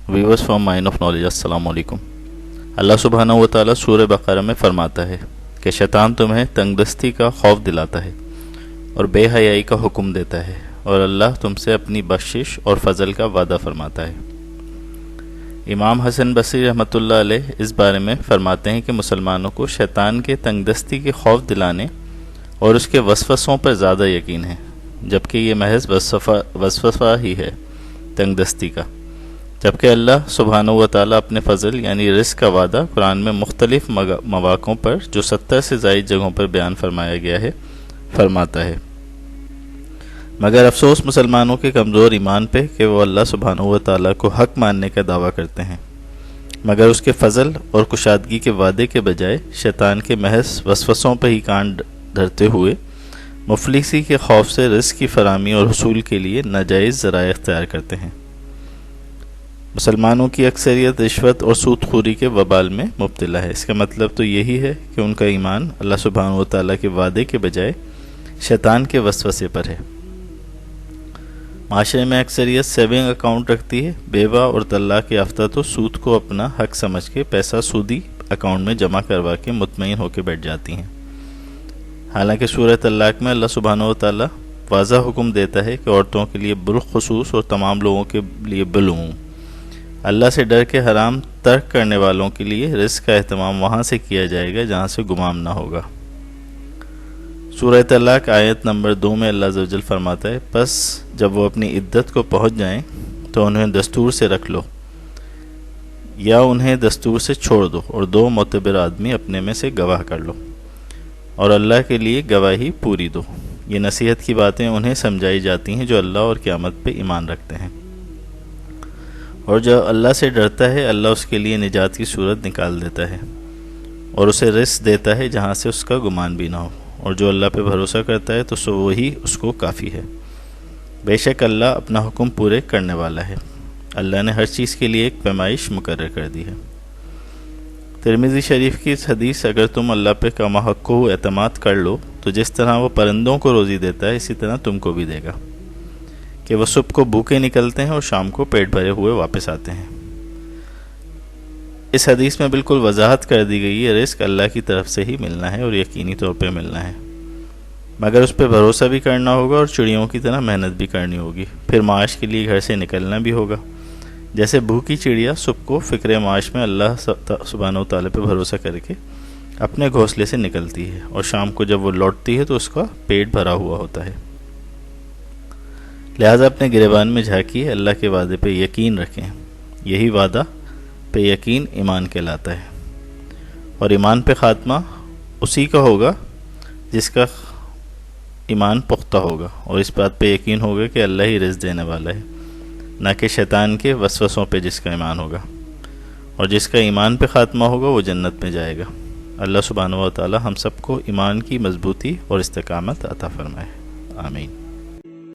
Viewers from mine of knowledge, अस्सलाम वालेकुम। अल्लाह सुब्हानहू व तआला सूरह बकरा में फरमाता है कि शैतान तुम्हें तंगदस्ती का खौफ दिलाता है और बेहयाई का हुक्म देता है, और अल्लाह तुमसे अपनी बख्शिश और फजल का वादा फरमाता है। इमाम हसन बसरी रहमतुल्लाह अलैह इस बारे में फरमाते हैं कि मुसलमानों को शैतान के तंगदस्ती के खौफ दिलाने और उसके वसवसों पर ज़्यादा यकीन है, जबकि ये महज वसवसा ही है तंगदस्ती का। जबकि अल्लाह सुब्हानहू व तआला अपने फ़ज़ल यानी रिज़्क़ का वादा कुरान में मुख्तलिफ़ मवाक़ों पर जो 70 से ज़ायद जगहों पर बयान फरमाया गया है फरमाता है। मगर अफसोस मुसलमानों के कमज़ोर ईमान पे कि वो अल्लाह सुब्हानहू व तआला को हक़ मानने का दावा करते हैं, मगर उसके फ़ज़ल और कुशादगी के वादे के बजाय शैतान के महज वसवसों पर ही कान धरते हुए मुफलिसी के खौफ से रिज़्क़ की फराहमी और हुसूल के लिए नाजायज़ ज़राए इख्तियार करते हैं। मुसलमानों की अक्सरियत रिश्वत और सूदखोरी के वबाल में मुब्तला है। इसका मतलब तो यही है कि उनका ईमान अल्लाह सुब्हानहू व तआला के वादे के बजाय शैतान के वसवसे पर है। माशरे में अक्सरियत सेविंग अकाउंट रखती है। बेवा और तलाक याफ्ता तो सूद को अपना हक समझ के पैसा सूदी अकाउंट में जमा करवा के मुतमईन होकर बैठ जाती हैं। हालांकि सूरह तलाक में अल्लाह सुब्हानहू व तआला वाज़ा हुक्म देता है कि औरतों के लिए बिलखुसूस और तमाम लोगों के लिए बिलूम अल्लाह से डर के हराम तर्क करने वालों के लिए रिज़्क़ का एहतमाम वहाँ से किया जाएगा जहाँ से गुमाम ना होगा। सूरह तलाक आयत नंबर 2 में अल्लाह अज़्ज़ व जल फरमाता है, बस जब वो अपनी इद्दत को पहुँच जाएं तो उन्हें दस्तूर से रख लो या उन्हें दस्तूर से छोड़ दो, और 2 मोतबर आदमी अपने में से गवाह कर लो और अल्लाह के लिए गवाही पूरी दो। ये नसीहत की बातें उन्हें समझाई जाती हैं जो अल्लाह और क़यामत पे ईमान रखते हैं, और जो अल्लाह से डरता है अल्लाह उसके लिए निजात की सूरत निकाल देता है और उसे रिज़्क़ देता है जहाँ से उसका गुमान भी ना हो, और जो अल्लाह पे भरोसा करता है तो सो वही उसको काफ़ी है। बेशक अल्लाह अपना हुक्म पूरे करने वाला है। अल्लाह ने हर चीज़ के लिए एक पैमाइश मुकर्रर कर दी है। तिरमिज़ी शरीफ की इस हदीस, अगर तुम अल्लाह पे कमा हक़ को एतमाद कर लो तो जिस तरह वो परिंदों को रोज़ी देता है इसी तरह तुमको भी देगा, कि वह सुबह को भूखे निकलते हैं और शाम को पेट भरे हुए वापस आते हैं। इस हदीस में बिल्कुल वजाहत कर दी गई है रिज़्क़ अल्लाह की तरफ से ही मिलना है और यकीनी तौर पे मिलना है, मगर उस पर भरोसा भी करना होगा और चिड़ियों की तरह मेहनत भी करनी होगी। फिर माश के लिए घर से निकलना भी होगा। जैसे भूखी चिड़िया सुबह को फ़िक्र माश में अल्लाह सुब्हानहू व तआला पे भरोसा करके अपने घोंसले से निकलती है, और शाम को जब वो लौटती है तो उसका पेट भरा हुआ होता है। लिहाजा अपने गिरेबान में झांकिए, अल्लाह के वादे पे यकीन रखें। यही वादा पे यकीन ईमान कहलाता है, और ईमान पे ख़ात्मा उसी का होगा जिसका ईमान पुख्ता होगा और इस बात पे यकीन होगा कि अल्लाह ही रिज़्क़ देने वाला है, ना कि शैतान के वसवसों पे जिसका ईमान होगा। और जिसका ईमान पे ख़ात्मा होगा वो जन्नत में जाएगा। अल्लाह सुब्हानहू व तआला हम सबको ईमान की मजबूती और इस्तिकामत अता फरमाए। आमीन।